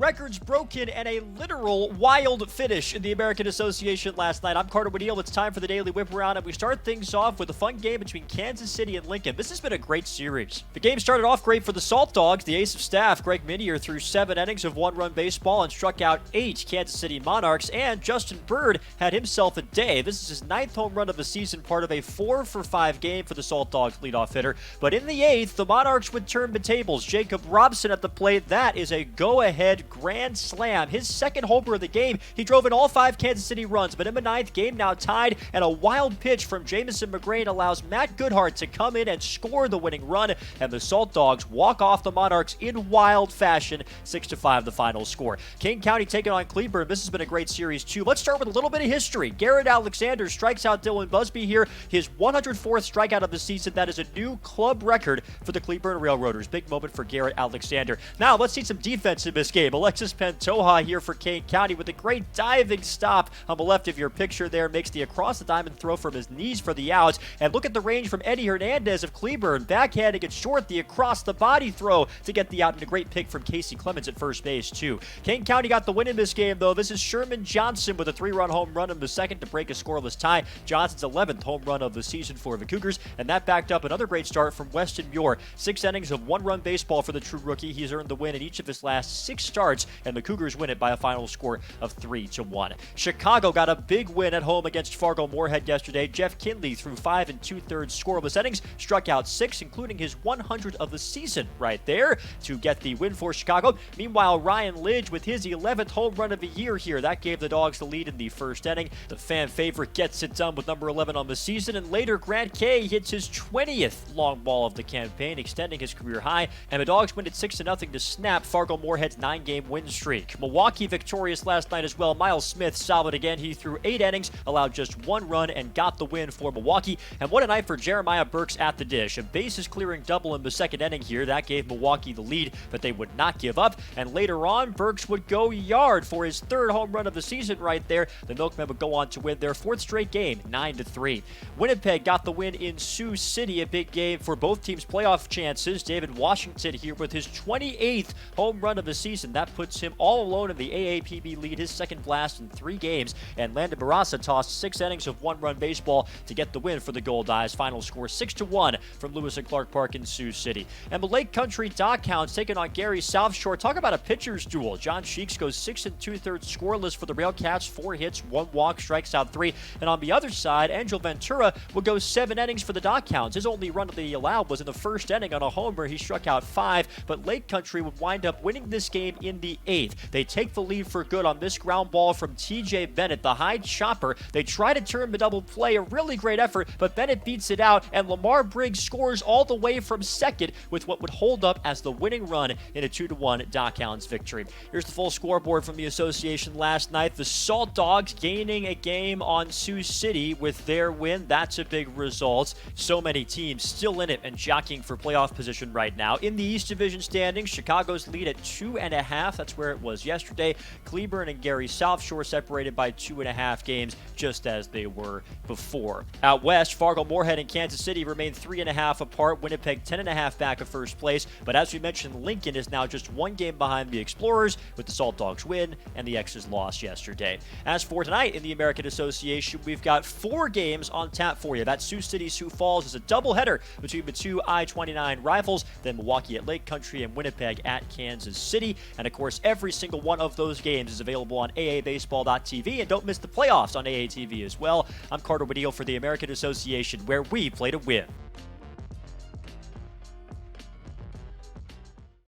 records broken, and a literal wild finish in the American Association last night. I'm Carter Woodiel. It's time for the Daily Whip Around, and we start things off with a fun game between Kansas City and Lincoln. This has been a great series. The game started off great for the Salt Dogs. The ace of staff, Greg Minier, threw 7 innings of one-run baseball and struck out 8 Kansas City Monarchs, and Justin Bird had himself a day. This is his 9th home run of the season, part of a 4-for-5 game for the Salt Dogs leadoff hitter. But in the 8th, the Monarchs would turn the tables. Jacob Robson at the plate. That is a go-ahead grand slam. His second homer of the game. He drove in all 5 Kansas City runs, but in the 9th, game now tied, and a wild pitch from Jamison McGrain allows Matt Goodhart to come in and score the winning run, and the Salt Dogs walk off the Monarchs in wild fashion. 6-5 the final score. King County taking on Cleburne. This has been a great series too. Let's start with a little bit of history. Garrett Alexander strikes out Dylan Busby here. His 104th strikeout of the season. That is a new club record for the Cleburne Railroaders. Big moment for Garrett Alexander. Now let's see some defense in this game. Alexis Pantoja here for Kane County with a great diving stop on the left of your picture there. Makes the across the diamond throw from his knees for the outs. And look at the range from Eddie Hernandez of Cleburne. Backhanding it short, the across the body throw to get the out, and a great pick from Casey Clemens at first base too. Kane County got the win in this game though. This is Sherman Johnson with a 3-run home run in the second to break a scoreless tie. Johnson's 11th home run of the season for the Cougars, and that backed up another great start from Weston Muir. 6 innings of one-run baseball for the true rookie. He's earned the win in each of his last 6 starts, and the Cougars win it by a final score of 3-1. Chicago got a big win at home against Fargo-Moorhead yesterday. Jeff Kinley threw 5 2/3 scoreless innings, struck out 6, including his 100th of the season right there to get the win for Chicago. Meanwhile, Ryan Lidge with his 11th home run of the year here. That gave the Dogs the lead in the first inning. The fan favorite gets it done with number 11 on the season, and later Grant Kay hits his 20th long ball of the campaign, extending his career high, and the Dogs win it 6-0 to snap Fargo-Moorhead's 9-game win streak. Milwaukee victorious last night as well. Miles Smith solid again. He threw 8 innings, allowed just 1 run, and got the win for Milwaukee. And what a night for Jeremiah Burks at the dish. A bases clearing double in the second inning here. That gave Milwaukee the lead, but they would not give up. And later on, Burks would go yard for his 3rd home run of the season right there. The Milkmen would go on to win their 4th straight game, 9-3. Winnipeg got the win in Sioux City. A big game for both teams' playoff chances. David Washington here with his 28th home run of the season. That puts him all alone in the AAPB lead, his 2nd blast in 3 games. And Landon Barassa tossed 6 innings of one-run baseball to get the win for the Gold Eyes. Final score 6-1 from Lewis and Clark Park in Sioux City. And the Lake Country Dockhounds taking on Gary South Shore. Talk about a pitcher's duel. John Sheeks goes 6 2/3 scoreless for the Railcats. 4 hits, 1 walk, strikes out 3. And on the other side, Angel Ventura would go 7 innings for the Dockhounds. His only run that he allowed was in the first inning on a homer. He struck out 5, but Lake Country would wind up winning this game in the 8th. They take the lead for good on this ground ball from TJ Bennett, the high chopper. They try to turn the double play, a really great effort, but Bennett beats it out, and Lamar Briggs scores all the way from second with what would hold up as the winning run in a 2-1 Dockhounds victory. Here's the full scoreboard from the association last night. The Salt Dogs gaining a game on Sioux City with their win. That's a big result. So many teams still in it and jockeying for playoff position right now. In the East Division standings, Chicago's lead at 2.5. That's where it was yesterday. Cleburne and Gary South Shore separated by 2.5 games, just as they were before. Out west, Fargo-Moorhead and Kansas City remain 3.5 apart. Winnipeg 10.5 back of first place. But as we mentioned, Lincoln is now just 1 game behind the Explorers with the Salt Dogs win and the X's loss yesterday. As for tonight in the American Association, we've got 4 games on tap for you. That Sioux City, Sioux Falls is a doubleheader between the 2 I-29 rivals, then Milwaukee at Lake Country and Winnipeg at Kansas City. And of course, every single one of those games is available on AABaseball.tv, and don't miss the playoffs on AATV as well. I'm Carter Woodiel for the American Association, where we play to win.